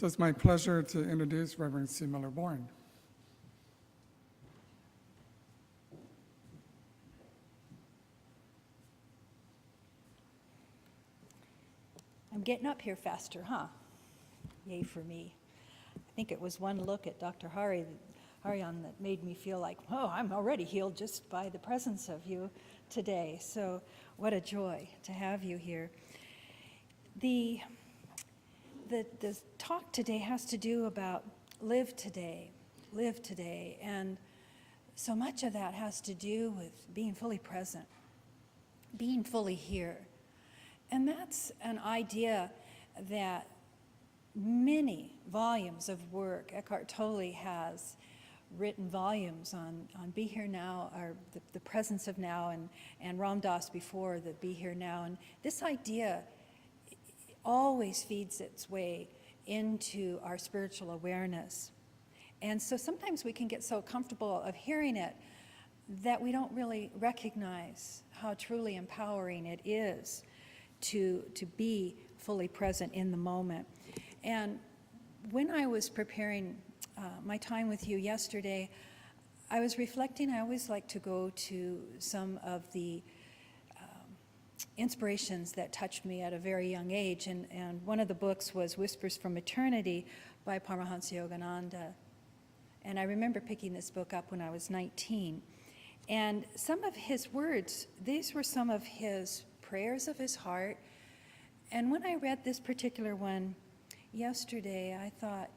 So it's my pleasure to introduce Reverend Sue Miller-Born. I'm getting up here faster, huh? Yay for me. I think it was one look at Dr. Harion that made me feel like, oh, I'm already healed just by the presence of you today. So what a joy to have you here. The talk today has to do about live today, and so much of that has to do with being fully present, being fully here. And that's an idea that many volumes of work, Eckhart Tolle has written volumes on Be Here Now, or the presence of now, and Ram Dass before the Be Here Now. And this idea always feeds its way into our spiritual awareness. And so sometimes we can get so comfortable of hearing it that we don't really recognize how truly empowering it is to be fully present in the moment. And when I was preparing my time with you yesterday, I was reflecting. I always like to go to some of the inspirations that touched me at a very young age, and one of the books was Whispers from Eternity by Paramahansa Yogananda. And I remember picking this book up when I was 19. And some of his words, these were some of his prayers of his heart. And when I read this particular one yesterday, I thought,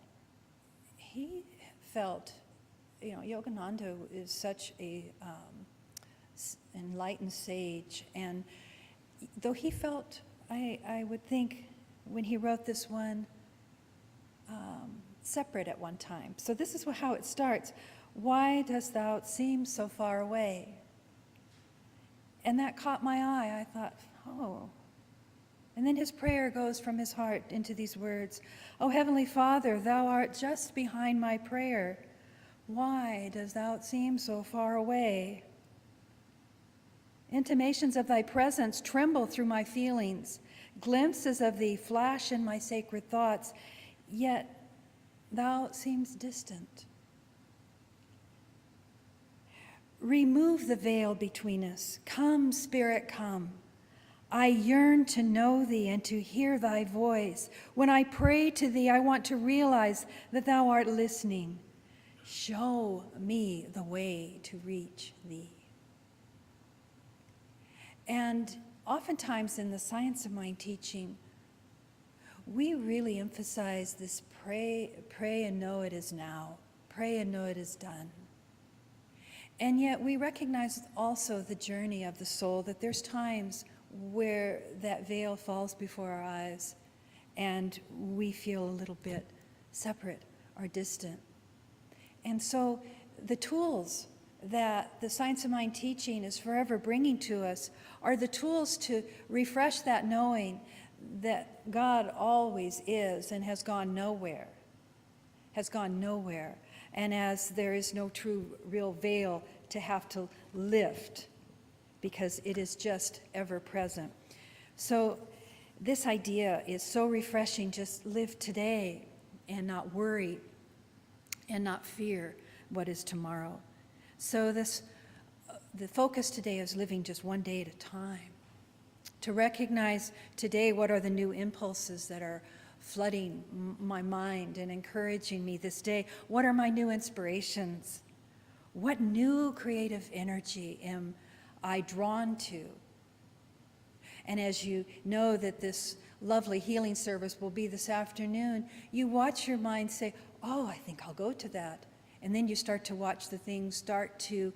he felt, Yogananda is such a enlightened sage, and though he felt, I would think, when he wrote this one, separate at one time. So this is how it starts. Why dost thou seem so far away? And that caught my eye. I thought, oh. And then his prayer goes from his heart into these words. O Heavenly Father, thou art just behind my prayer. Why does thou seem so far away? Intimations of thy presence tremble through my feelings. Glimpses of thee flash in my sacred thoughts, yet thou seems distant. Remove the veil between us. Come, Spirit, come. I yearn to know thee and to hear thy voice. When I pray to thee, I want to realize that thou art listening. Show me the way to reach thee. And oftentimes in the Science of Mind teaching, we really emphasize this pray and know it is now. Pray and know it is done. And yet we recognize also the journey of the soul, that there's times where that veil falls before our eyes and we feel a little bit separate or distant. And so the tools that the Science of Mind teaching is forever bringing to us are the tools to refresh that knowing that God always is and has gone nowhere. And as there is no true real veil to have to lift, because it is just ever present. So this idea is so refreshing. Just live today and not worry and not fear what is tomorrow. So the focus today is living just one day at a time. To recognize today what are the new impulses that are flooding my mind and encouraging me this day. What are my new inspirations? What new creative energy am I drawn to? And as you know that this lovely healing service will be this afternoon, you watch your mind say, oh, I think I'll go to that. And then you start to watch the things start to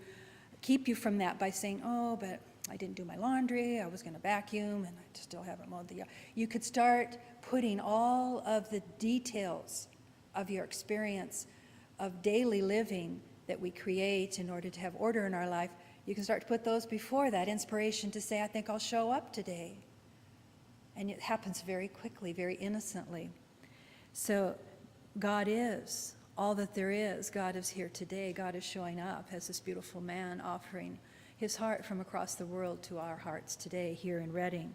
keep you from that by saying, oh, but I didn't do my laundry, I was going to vacuum, and I still haven't mowed the yard. You could start putting all of the details of your experience of daily living that we create in order to have order in our life. You can start to put those before that inspiration to say, I think I'll show up today. And it happens very quickly, very innocently. So God is all that there is. God is here today. God is showing up as this beautiful man offering his heart from across the world to our hearts today here in Reading.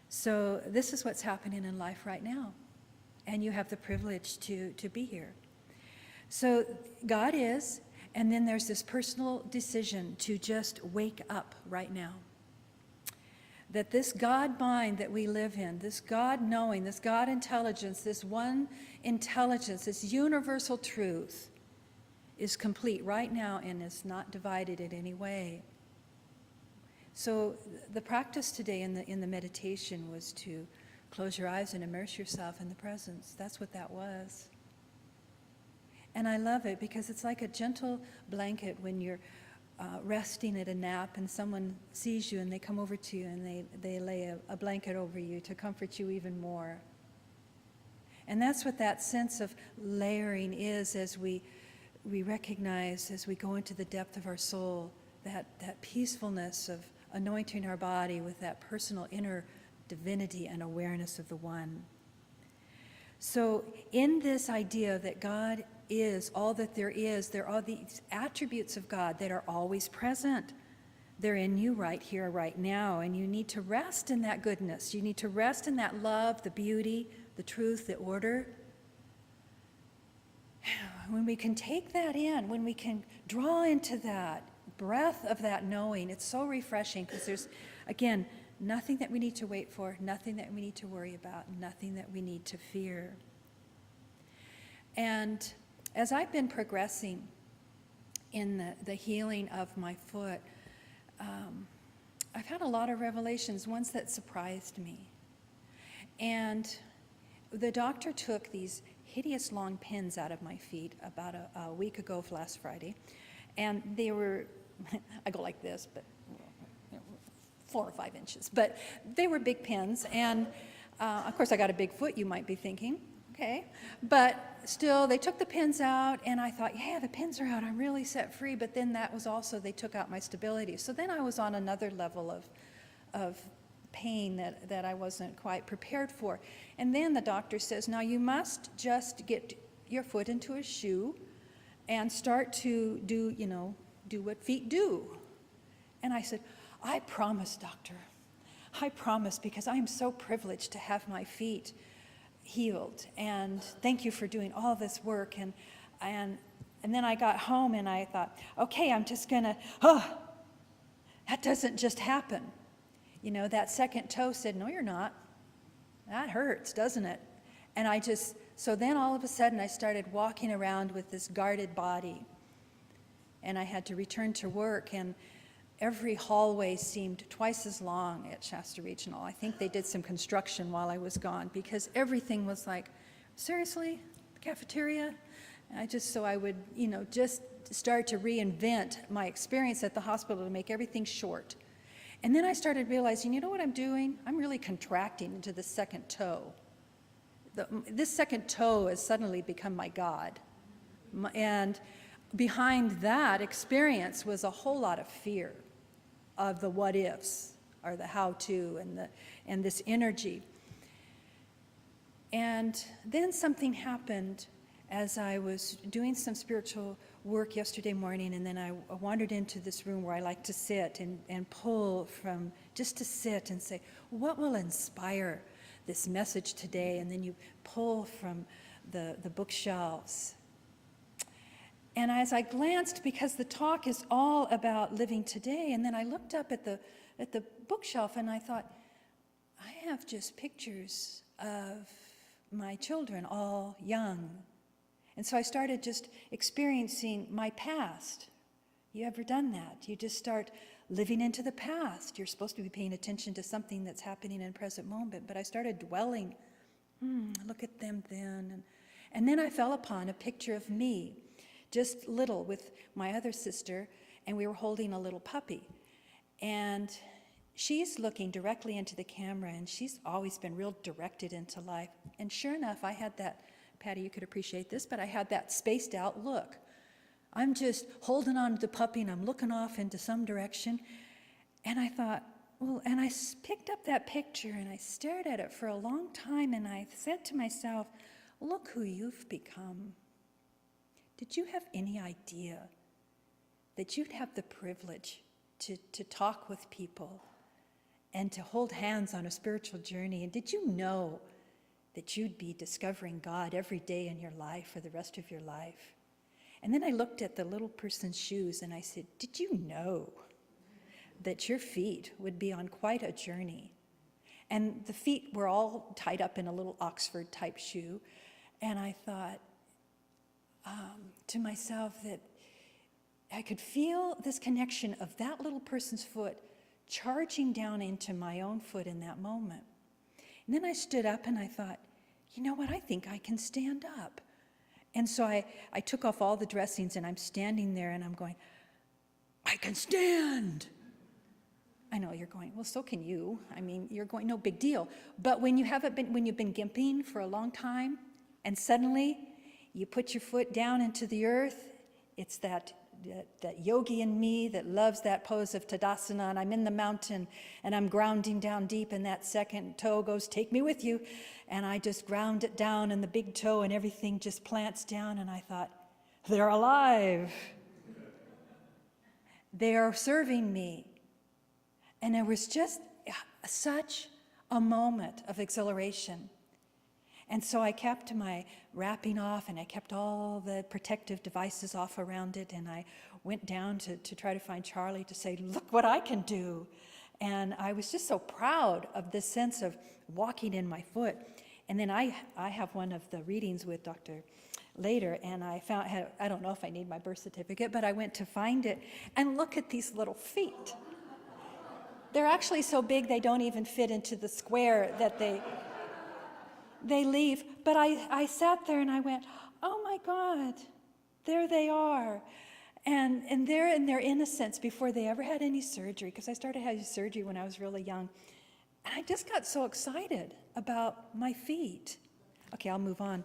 So this is what's happening in life right now. and you have the privilege to be here. So God is, and then there's this personal decision to just wake up right now. That this God mind that we live in, this God knowing, this God intelligence, this one intelligence, this universal truth is complete right now and is not divided in any way. So the practice today in the meditation was to close your eyes and immerse yourself in the presence. That's what that was. And I love it because it's like a gentle blanket when you're resting at a nap and someone sees you and they come over to you and they lay a blanket over you to comfort you even more. And that's what that sense of layering is as we recognize, as we go into the depth of our soul, that peacefulness of anointing our body with that personal inner divinity and awareness of the one. So in this idea that God is all that there are these attributes of God that are always present. They're in you right here, right now, and you need to rest in that goodness. You need to rest in that love, the beauty, the truth, the order. When we can take that in, when we can draw into that breath of that knowing, it's so refreshing because there's, again, nothing that we need to wait for, nothing that we need to worry about, nothing that we need to fear. And as I've been progressing in the healing of my foot, I've had a lot of revelations, ones that surprised me. And the doctor took these hideous long pins out of my feet about a week ago, last Friday, and they were, I go like this, but 4 or 5 inches, but they were big pins, and of course I got a big foot, you might be thinking. Okay, but still, they took the pins out, and I thought, yeah, the pins are out, I'm really set free, but then that was also, they took out my stability. So then I was on another level of pain that I wasn't quite prepared for. And then the doctor says, now you must just get your foot into a shoe and start to do what feet do. And I said, I promise, doctor, I promise, because I am so privileged to have my feet healed, and thank you for doing all this work. And then I got home and I thought, okay, I'm just gonna, that doesn't just happen. That second toe said, no, you're not. That hurts, doesn't it? And so then all of a sudden I started walking around with this guarded body, and I had to return to work, and every hallway seemed twice as long at Shasta Regional. I think they did some construction while I was gone because everything was like, seriously, the cafeteria? And I would, just start to reinvent my experience at the hospital to make everything short. And then I started realizing, you know what I'm doing? I'm really contracting into the second toe. This second toe has suddenly become my God. And behind that experience was a whole lot of fear of the what ifs, or the how to, and this energy. And then something happened as I was doing some spiritual work yesterday morning, and then I wandered into this room where I like to sit and pull from, just to sit and say, what will inspire this message today? And then you pull from the bookshelves. And as I glanced, because the talk is all about living today, and then I looked up at the bookshelf and I thought, I have just pictures of my children, all young. And so I started just experiencing my past. You ever done that? You just start living into the past. You're supposed to be paying attention to something that's happening in the present moment, but I started dwelling, look at them then. And then I fell upon a picture of me, just little, with my other sister, and we were holding a little puppy. And she's looking directly into the camera, and she's always been real directed into life. And sure enough, I had that, Patty, you could appreciate this, but I had that spaced out look. I'm just holding on to the puppy, and I'm looking off into some direction. And I thought, and I picked up that picture, and I stared at it for a long time, and I said to myself, look who you've become. Did you have any idea that you'd have the privilege to talk with people and to hold hands on a spiritual journey? And did you know that you'd be discovering God every day in your life for the rest of your life. And then I looked at the little person's shoes and I said, did you know that your feet would be on quite a journey? And the feet were all tied up in a little Oxford type shoe. And I thought to myself that I could feel this connection of that little person's foot charging down into my own foot in that moment. And then I stood up and I thought, you know what, I think I can stand up. And so I took off all the dressings and I'm standing there and I'm going, I can stand. I know you're going, well, so can you. I mean, you're going, no big deal. But when you've been gimping for a long time and suddenly you put your foot down into the earth, it's that yogi in me that loves that pose of Tadasana, and I'm in the mountain and I'm grounding down deep and that second toe goes, take me with you. And I just ground it down and the big toe and everything just plants down and I thought, they're alive. They are serving me. And it was just such a moment of exhilaration. And so I kept my wrapping off and I kept all the protective devices off around it and I went down to try to find Charlie to say, look what I can do. And I was just so proud of this sense of walking in my foot. And then I have one of the readings with Dr. later and I don't know if I need my birth certificate, but I went to find it and look at these little feet. They're actually so big they don't even fit into the square that they leave. But I sat there and I went, oh my God, there they are. And they're in their innocence before they ever had any surgery, because I started having surgery when I was really young. And I just got so excited about my feet. Okay, I'll move on.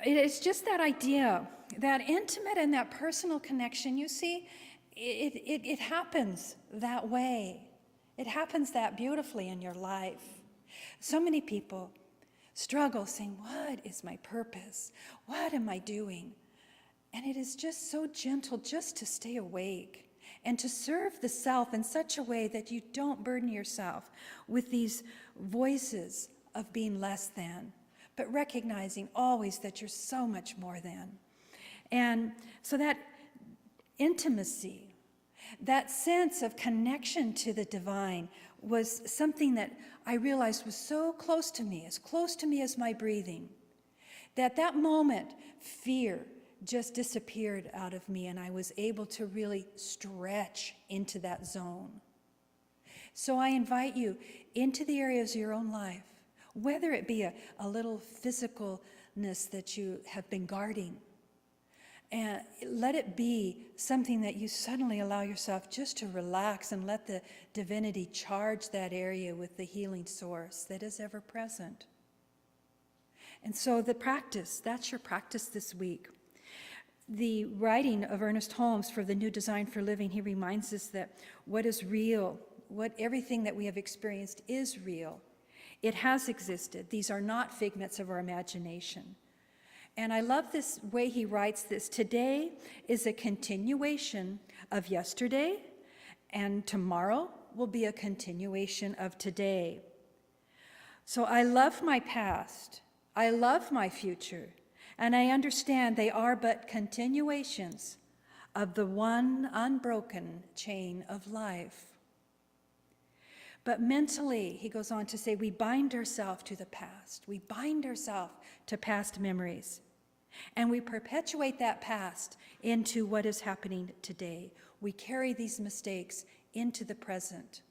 It's just that idea, that intimate and that personal connection, you see, it happens that way. It happens that beautifully in your life. So many people struggle saying, what is my purpose? What am I doing? And it is just so gentle just to stay awake and to serve the self in such a way that you don't burden yourself with these voices of being less than, but recognizing always that you're so much more than. And so that intimacy, that sense of connection to the divine was something that I realized was so close to me as my breathing, that moment, fear just disappeared out of me and I was able to really stretch into that zone. So I invite you into the areas of your own life, whether it be a little physicalness that you have been guarding, and let it be something that you suddenly allow yourself just to relax and let the divinity charge that area with the healing source that is ever present. And so the practice, that's your practice this week. The writing of Ernest Holmes for the New Design for Living, he reminds us that what is real, everything that we have experienced is real. It has existed. These are not figments of our imagination. And I love this way he writes this. Today is a continuation of yesterday, and tomorrow will be a continuation of today. So I love my past. I love my future. And I understand they are but continuations of the one unbroken chain of life. But mentally, he goes on to say, we bind ourselves to the past. We bind ourselves to past memories. And we perpetuate that past into what is happening today. We carry these mistakes into the present.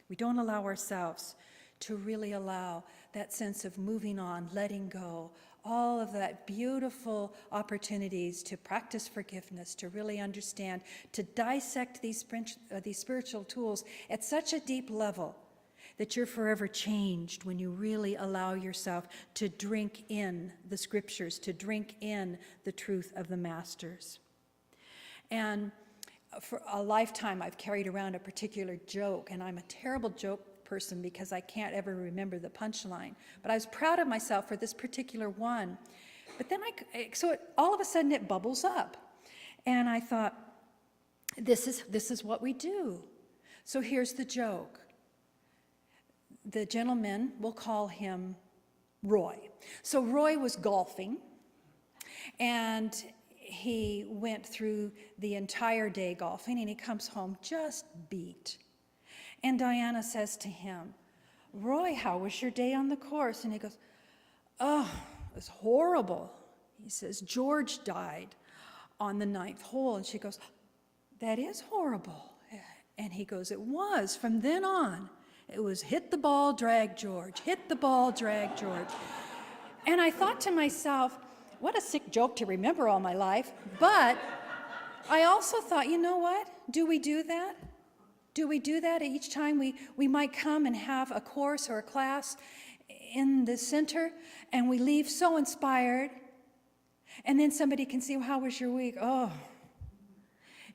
We don't allow ourselves to really allow that sense of moving on, letting go, all of that beautiful opportunities to practice forgiveness, to really understand, to dissect these spiritual tools at such a deep level that you're forever changed when you really allow yourself to drink in the scriptures, to drink in the truth of the masters. And for a lifetime, I've carried around a particular joke, and I'm a terrible joke person because I can't ever remember the punchline. But I was proud of myself for this particular one. But then all of a sudden it bubbles up. And I thought, this is what we do. So here's the joke. the gentleman, we'll call him Roy. So Roy was golfing, and he went through the entire day golfing, and he comes home just beat. And Diana says to him, Roy, how was your day on the course? And he goes, oh, it was horrible. He says, George died on the 9th hole. And she goes, that is horrible. And he goes, it was. From then on, it was hit the ball, drag George, hit the ball, drag George. And I thought to myself, what a sick joke to remember all my life. But I also thought, you know what? Do we do that? Do we do that each time we might come and have a course or a class in the center, and we leave so inspired, and then somebody can see, well, how was your week? Oh,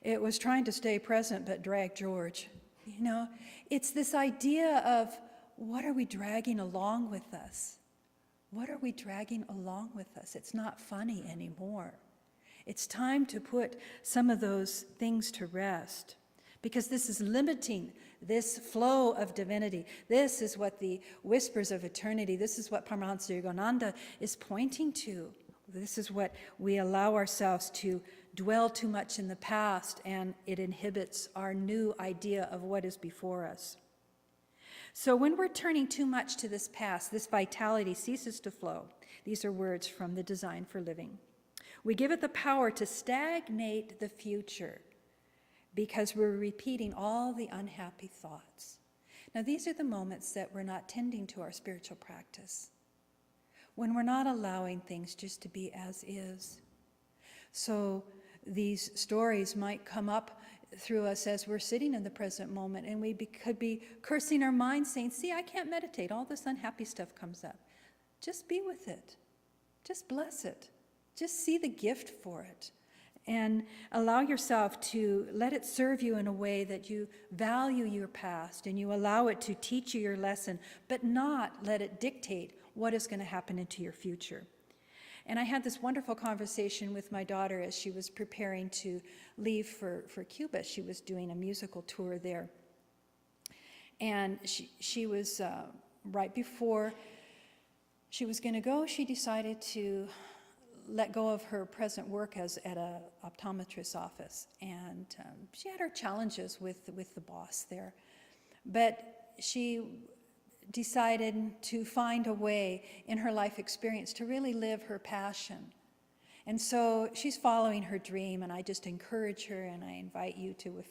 it was trying to stay present but drag George. You know, it's this idea of what are we dragging along with us? What are we dragging along with us? It's not funny anymore. It's time to put some of those things to rest, because this is limiting this flow of divinity. This is what the whispers of eternity, this is what Paramahansa Yogananda is pointing to. This is what we allow ourselves to dwell too much in the past, and it inhibits our new idea of what is before us. So when we're turning too much to this past, this vitality ceases to flow. These are words from the Design for Living. We give it the power to stagnate the future because we're repeating all the unhappy thoughts. Now, these are the moments that we're not tending to our spiritual practice, when we're not allowing things just to be as is. So these stories might come up through us as we're sitting in the present moment, and we could be cursing our minds, saying, see, I can't meditate. All this unhappy stuff comes up. Just be with it. Just bless it. Just see the gift for it. And allow yourself to let it serve you in a way that you value your past and you allow it to teach you your lesson, but not let it dictate what is going to happen into your future. And I had this wonderful conversation with my daughter as she was preparing to leave for Cuba. She was doing a musical tour there. And she was, right before she was going to go, she decided to let go of her present work at an optometrist's office. And she had her challenges with the boss there. But she decided to find a way in her life experience to really live her passion. And so she's following her dream, and I just encourage her, and I invite you to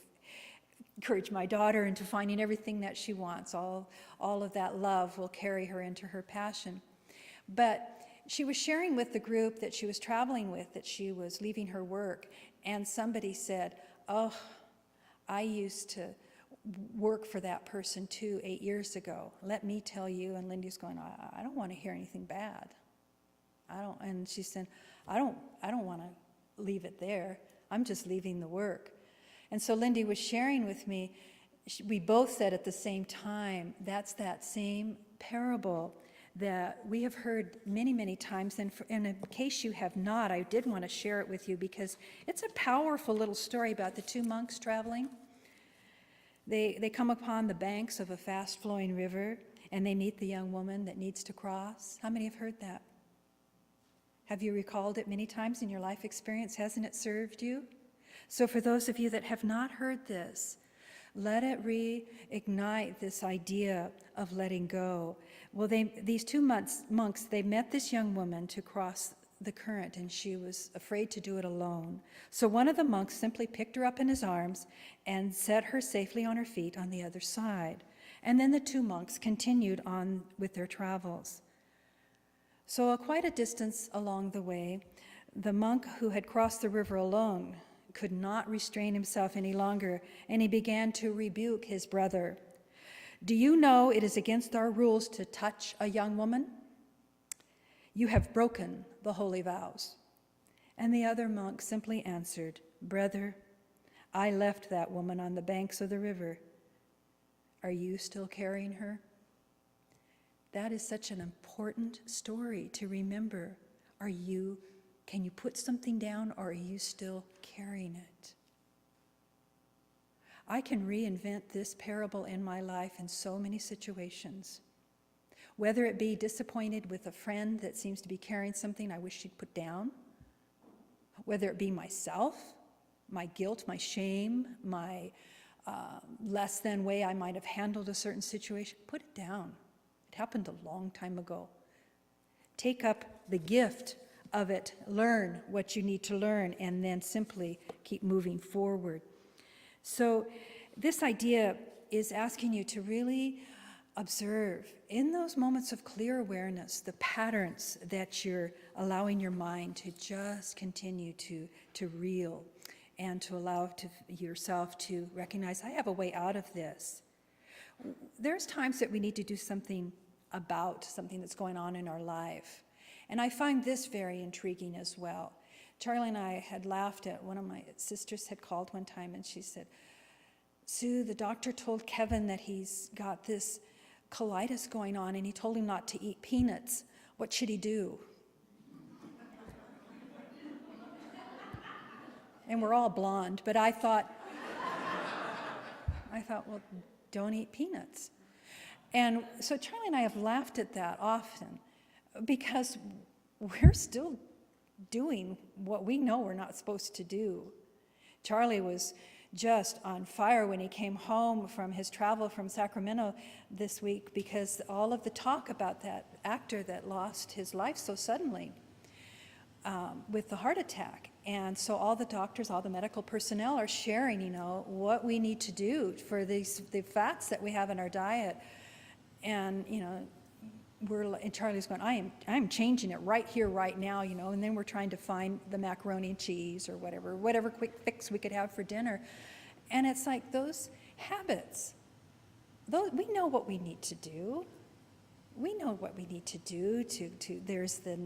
encourage my daughter into finding everything that she wants. All of that love will carry her into her passion. But she was sharing with the group that she was traveling with that she was leaving her work, and somebody said, oh, I used to work for that person too 8 years ago. Let me tell you. And Lindy's going, I don't want to hear anything bad. And she said, I don't want to leave it there. I'm just leaving the work. And so Lindy was sharing with me, we both said at the same time, that's that same parable that we have heard many, many times. And in case you have not, I did want to share it with you because it's a powerful little story about the two monks traveling. They come upon the banks of a fast-flowing river, and they meet the young woman that needs to cross. How many have heard that? Have you recalled it many times in your life experience? Hasn't it served you? So for those of you that have not heard this, let it reignite this idea of letting go. Well, these two monks, they met this young woman to cross the current, and she was afraid to do it alone. So one of the monks simply picked her up in his arms and set her safely on her feet on the other side. And then the two monks continued on with their travels. So quite a distance along the way, the monk who had crossed the river alone could not restrain himself any longer, and he began to rebuke his brother. Do you know it is against our rules to touch a young woman? You have broken the holy vows. And the other monk simply answered, Brother, I left that woman on the banks of the river. Are you still carrying her? That is such an important story to remember. Can you put something down, or are you still carrying it? I can reinvent this parable in my life in so many situations. Whether it be disappointed with a friend that seems to be carrying something I wish she'd put down, whether it be myself, my guilt, my shame, my less than way I might have handled a certain situation, put it down. It happened a long time ago. Take up the gift of it, learn what you need to learn, and then simply keep moving forward. So this idea is asking you to really observe in those moments of clear awareness the patterns that you're allowing your mind to just continue to reel, and to allow yourself to recognize, I have a way out of this. There's times that we need to do something about something that's going on in our life. And I find this very intriguing as well. Charlie and I had laughed at, one of my sisters had called one time and she said, Sue, the doctor told Kevin that he's got this colitis going on and he told him not to eat peanuts. What should he do? And we're all blonde, but I thought, well, don't eat peanuts. And so Charlie and I have laughed at that often because we're still doing what we know we're not supposed to do. Charlie was just on fire when he came home from his travel from Sacramento this week because all of the talk about that actor that lost his life so suddenly with the heart attack. And so all the doctors, all the medical personnel are sharing, what we need to do for the fats that we have in our diet. And, and Charlie's going, I am changing it right here, right now, and then we're trying to find the macaroni and cheese or whatever quick fix we could have for dinner. And it's like those habits, we know what we need to do. We know what we need to do there's the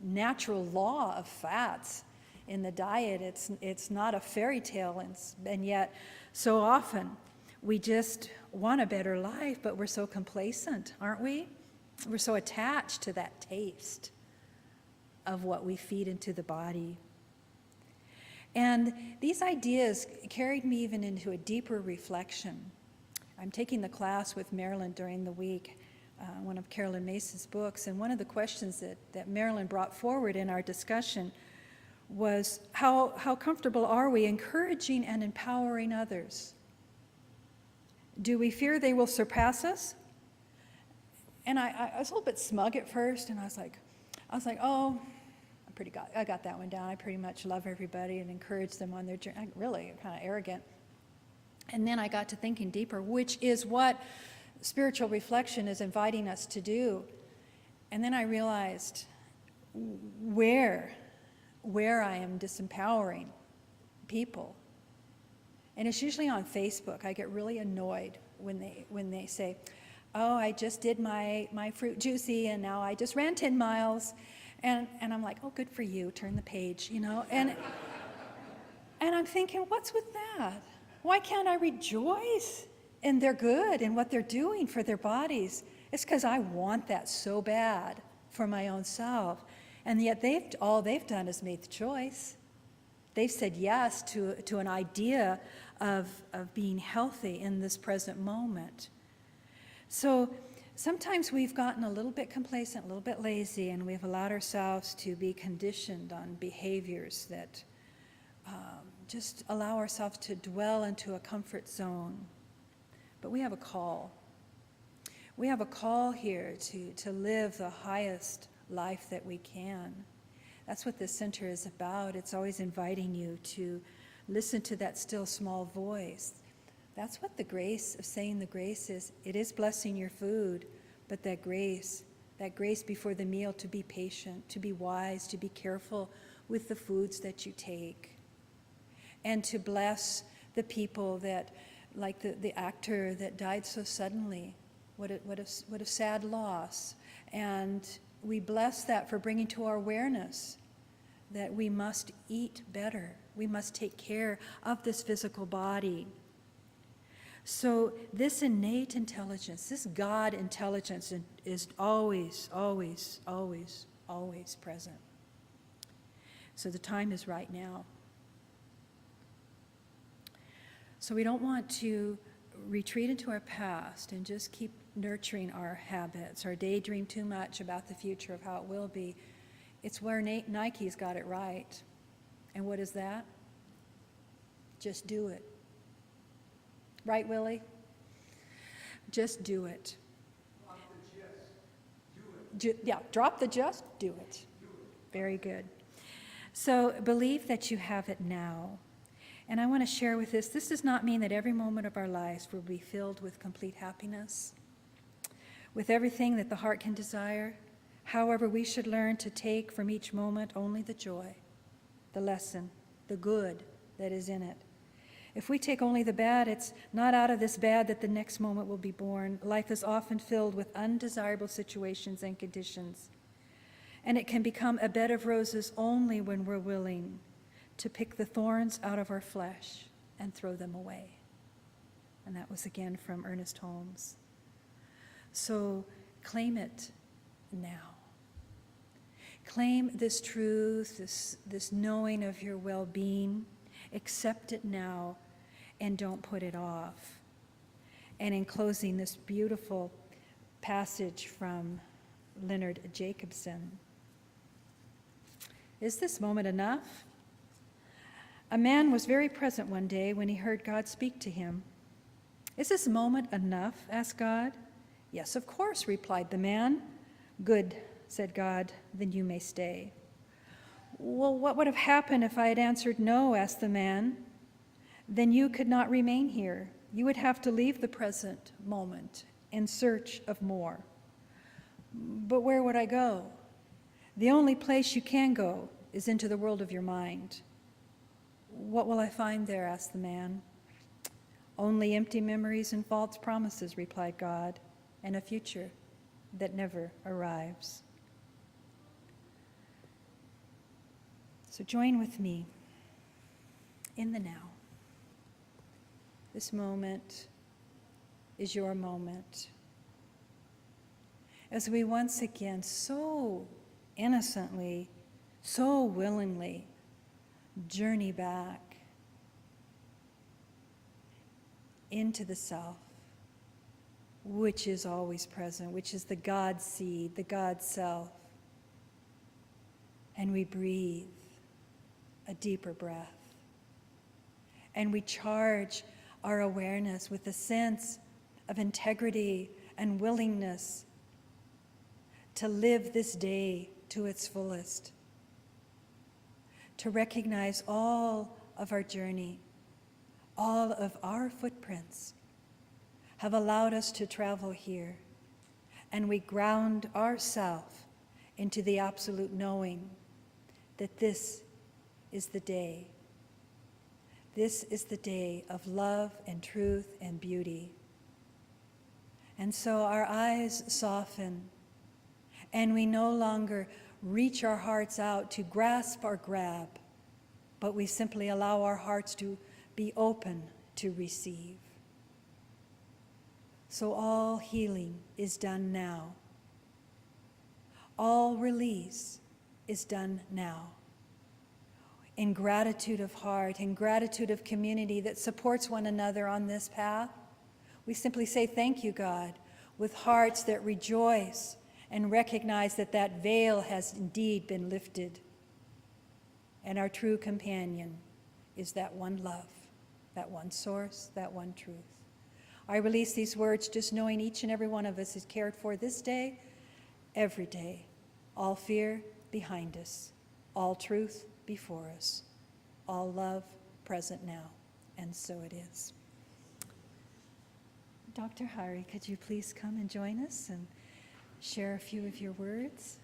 natural law of fats in the diet. It's not a fairy tale, and yet so often we just want a better life, but we're so complacent, aren't we? We're so attached to that taste of what we feed into the body. And these ideas carried me even into a deeper reflection. I'm taking the class with Marilyn during the week, one of Carolyn Mace's books, and one of the questions that Marilyn brought forward in our discussion was how comfortable are we encouraging and empowering others? Do we fear they will surpass us? And I was a little bit smug at first, and I was like, oh, I got that one down. I pretty much love everybody and encourage them on their journey. Really kind of arrogant. And then I got to thinking deeper, which is what spiritual reflection is inviting us to do. And then I realized where I am disempowering people. And it's usually on Facebook. I get really annoyed when they say, oh, I just did my fruit juicy and now I just ran 10 miles. And I'm like, oh, good for you, turn the page, And I'm thinking, what's with that? Why can't I rejoice in their good and what they're doing for their bodies? It's because I want that so bad for my own self. And yet all they've done is made the choice. They've said yes to an idea of being healthy in this present moment. So sometimes we've gotten a little bit complacent, a little bit lazy, and we've allowed ourselves to be conditioned on behaviors that just allow ourselves to dwell into a comfort zone. But we have a call. We have a call here to live the highest life that we can. That's what this center is about. It's always inviting you to listen to that still small voice. That's what the grace of saying the grace is. It is blessing your food, but that grace before the meal, to be patient, to be wise, to be careful with the foods that you take, and to bless the people that, like the actor that died so suddenly. What a sad loss. And we bless that for bringing to our awareness that we must eat better. We must take care of this physical body. So this innate intelligence, this God intelligence is always, always, always, always present. So the time is right now. So we don't want to retreat into our past and just keep nurturing our habits or daydream too much about the future of how it will be. It's where Nike's got it right. And what is that? Just do it. Right, Willie? Just do it. Drop the just, do it. Yeah, drop the just, do it. Very good. So believe that you have it now. And I want to share with this does not mean that every moment of our lives will be filled with complete happiness, with everything that the heart can desire. However, we should learn to take from each moment only the joy, the lesson, the good that is in it. If we take only the bad, it's not out of this bad that the next moment will be born. Life is often filled with undesirable situations and conditions. And it can become a bed of roses only when we're willing to pick the thorns out of our flesh and throw them away. And that was again from Ernest Holmes. So claim it now. Claim this truth, this knowing of your well-being. Accept it now and don't put it off. And in closing, this beautiful passage from Leonard Jacobson. Is this moment enough? A man was very present one day when he heard God speak to him. Is this moment enough? Asked God. Yes, of course, replied the man. Good, said God, then you may stay. Well, what would have happened if I had answered no? Asked the man. Then you could not remain here. You would have to leave the present moment in search of more. But where would I go? The only place you can go is into the world of your mind. What will I find there? Asked the man. Only empty memories and false promises, replied God, and a future that never arrives. So join with me in the now. This moment is your moment. As we once again so innocently, so willingly journey back into the self, which is always present, which is the God seed, the God self. And we breathe a deeper breath. And we charge our awareness with a sense of integrity and willingness to live this day to its fullest, to recognize all of our journey, all of our footprints have allowed us to travel here, and we ground ourselves into the absolute knowing that this is the day. This is the day of love and truth and beauty. And so our eyes soften, and we no longer reach our hearts out to grasp or grab, but we simply allow our hearts to be open to receive. So all healing is done now. All release is done now. In gratitude of heart, in gratitude of community that supports one another on this path, we simply say, thank you, God, with hearts that rejoice and recognize that that veil has indeed been lifted. And our true companion is that one love, that one source, that one truth. I release these words just knowing each and every one of us is cared for this day, every day. All fear behind us, all truth before us, all love present now, and so it is. Dr. Hari, could you please come and join us and share a few of your words?